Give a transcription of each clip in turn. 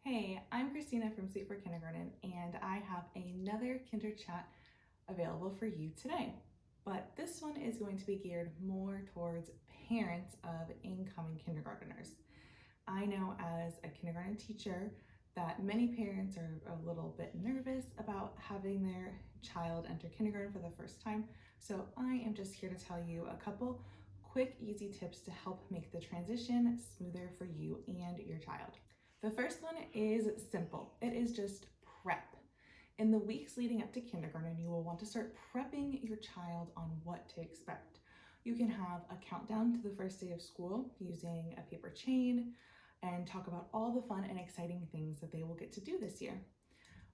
Hey, I'm Christina from Sleep for Kindergarten, and I have another Kinder Chat available for you today. But this one is going to be geared more towards parents of incoming kindergarteners. I know as a kindergarten teacher that many parents are a little bit nervous about having their child enter kindergarten for the first time. So I am just here to tell you a couple quick, easy tips to help make the transition smoother for you and your child. The first one is simple. It is just prep. In the weeks leading up to kindergarten, you will want to start prepping your child on what to expect. You can have a countdown to the first day of school using a paper chain and talk about all the fun and exciting things that they will get to do this year.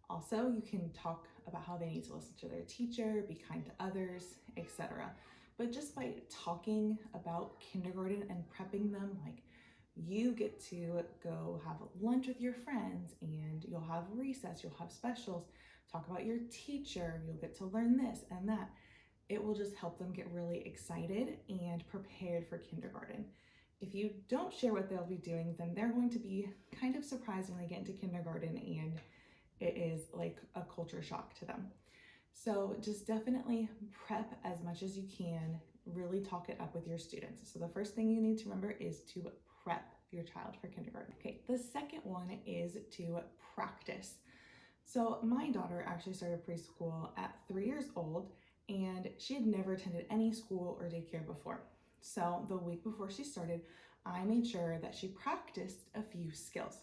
Also, you can talk about how they need to listen to their teacher, be kind to others, etc. But just by talking about kindergarten and prepping them, like you get to go have lunch with your friends and you'll have recess, you'll have specials, talk about your teacher, you'll get to learn this and that. It will just help them get really excited and prepared for kindergarten. If you don't share what they'll be doing, then they're going to be kind of surprised when they get into kindergarten and it is like a culture shock to them. So just definitely prep as much as you can, really talk it up with your students. So the first thing you need to remember is to prep your child for kindergarten. Okay, the second one is to practice. So my daughter actually started preschool at 3 years old and she had never attended any school or daycare before. So the week before she started, I made sure that she practiced a few skills.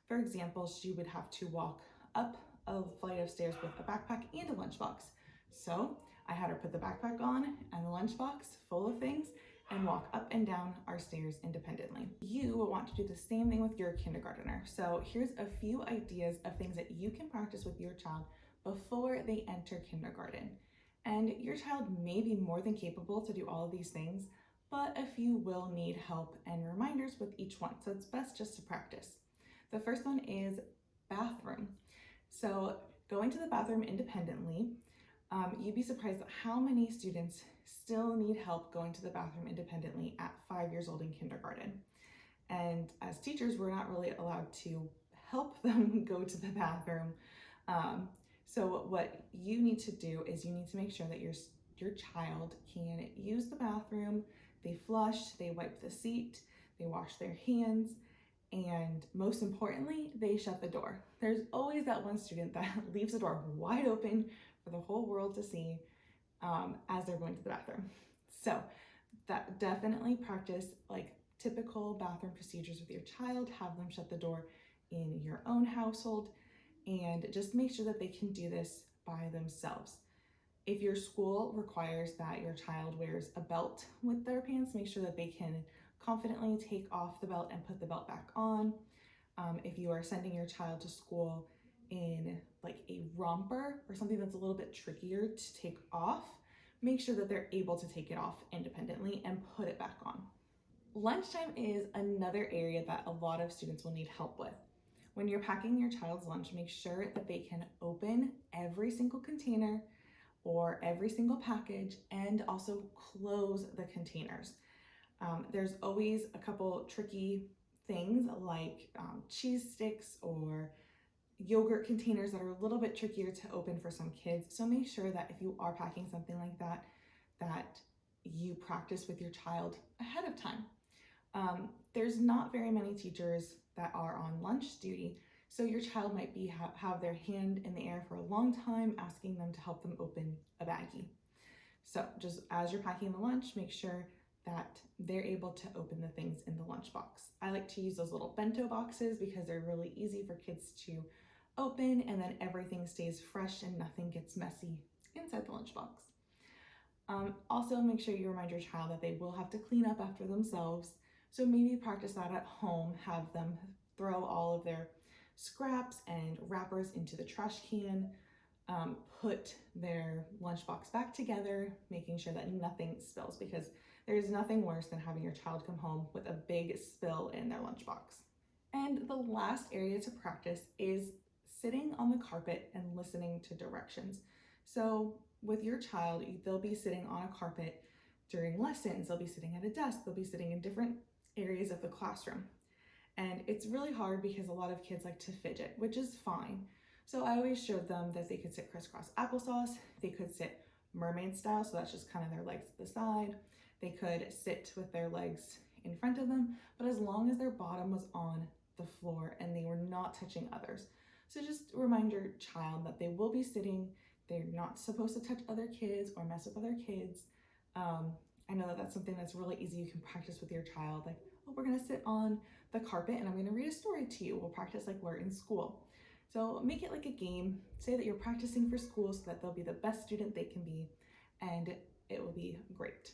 For example, she would have to walk up a flight of stairs with a backpack and a lunchbox. So I had her put the backpack on and the lunchbox full of things and walk up and down our stairs independently. You will want to do the same thing with your kindergartner. So here's a few ideas of things that you can practice with your child before they enter kindergarten. And your child may be more than capable to do all of these things, but a few will need help and reminders with each one. So it's best just to practice. The first one is bathroom. So going to the bathroom independently, you'd be surprised at how many students still need help going to the bathroom independently at 5 years old in kindergarten. And as teachers, we're not really allowed to help them go to the bathroom. So what you need to do is you need to make sure that your child can use the bathroom, they flush, they wipe the seat, they wash their hands, and most importantly, they shut the door. There's always that one student that leaves the door wide open for the whole world to see as they're going to the bathroom. So that definitely practice like typical bathroom procedures with your child, have them shut the door in your own household, and just make sure that they can do this by themselves. If your school requires that your child wears a belt with their pants, make sure that they can confidently take off the belt and put the belt back on. If you are sending your child to school in like a romper or something that's a little bit trickier to take off, make sure that they're able to take it off independently and put it back on. Lunchtime is another area that a lot of students will need help with. When you're packing your child's lunch, make sure that they can open every single container or every single package and also close the containers. There's always a couple tricky things like cheese sticks or yogurt containers that are a little bit trickier to open for some kids. So make sure that if you are packing something like that, that you practice with your child ahead of time. There's not very many teachers that are on lunch duty, so your child might be have their hand in the air for a long time asking them to help them open a baggie. So just as you're packing the lunch, make sure that they're able to open the things in the lunchbox. I like to use those little bento boxes because they're really easy for kids to open, and then everything stays fresh and nothing gets messy inside the lunchbox. Also, make sure you remind your child that they will have to clean up after themselves. So maybe practice that at home, have them throw all of their scraps and wrappers into the trash can, put their lunchbox back together, making sure that nothing spills, because there's nothing worse than having your child come home with a big spill in their lunchbox. And the last area to practice is sitting on the carpet and listening to directions. So with your child, they'll be sitting on a carpet during lessons, they'll be sitting at a desk, they'll be sitting in different areas of the classroom. And it's really hard because a lot of kids like to fidget, which is fine. So I always showed them that they could sit crisscross applesauce, they could sit mermaid style, so that's just kind of their legs to the side. They could sit with their legs in front of them, but as long as their bottom was on the floor and they were not touching others. So just remind your child that they will be sitting, they're not supposed to touch other kids or mess with other kids. I know that that's something that's really easy you can practice with your child, like, oh, we're gonna sit on the carpet and I'm gonna read a story to you. We'll practice like we're in school. So make it like a game. Say that you're practicing for school so that they'll be the best student they can be, and it will be great.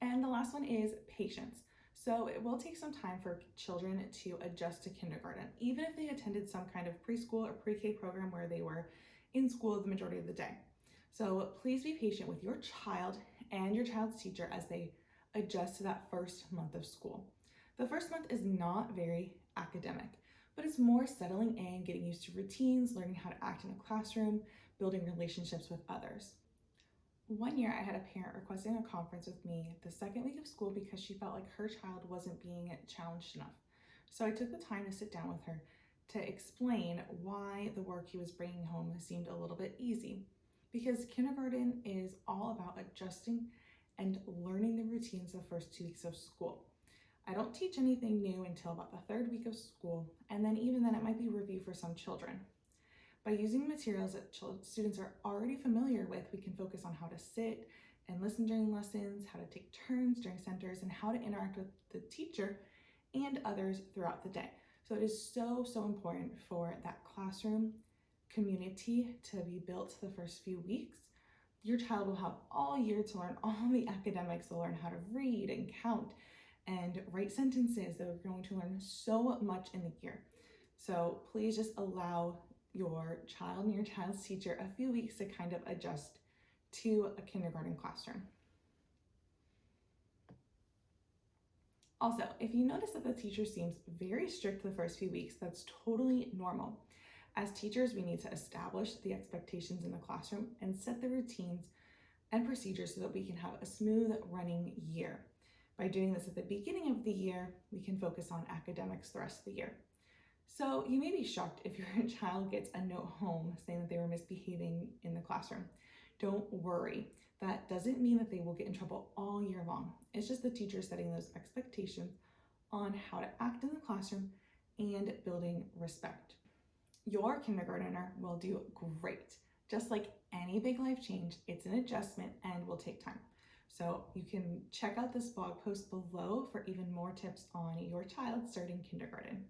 And the last one is patience. So it will take some time for children to adjust to kindergarten, even if they attended some kind of preschool or pre-K program where they were in school the majority of the day. So please be patient with your child and your child's teacher as they adjust to that first month of school. The first month is not very academic, but it's more settling in, getting used to routines, learning how to act in a classroom, building relationships with others. One year I had a parent requesting a conference with me the second week of school because she felt like her child wasn't being challenged enough. So I took the time to sit down with her to explain why the work he was bringing home seemed a little bit easy. Because kindergarten is all about adjusting and learning the routines the first 2 weeks of school. I don't teach anything new until about the third week of school, and then even then it might be review for some children. By using materials that students are already familiar with, we can focus on how to sit and listen during lessons, how to take turns during centers, and how to interact with the teacher and others throughout the day. So it is so important for that classroom community to be built the first few weeks. Your child will have all year to learn all the academics. They'll learn how to read and count and write sentences. They're going to learn so much in the year. So please just allow your child and your child's teacher a few weeks to kind of adjust to a kindergarten classroom. Also, if you notice that the teacher seems very strict the first few weeks, that's totally normal. As teachers, we need to establish the expectations in the classroom and set the routines and procedures so that we can have a smooth running year. By doing this at the beginning of the year, we can focus on academics the rest of the year. So you may be shocked if your child gets a note home saying that they were misbehaving in the classroom. Don't worry. That doesn't mean that they will get in trouble all year long. It's just the teacher setting those expectations on how to act in the classroom and building respect. Your kindergartner will do great. Just like any big life change, it's an adjustment and will take time. So you can check out this blog post below for even more tips on your child starting kindergarten.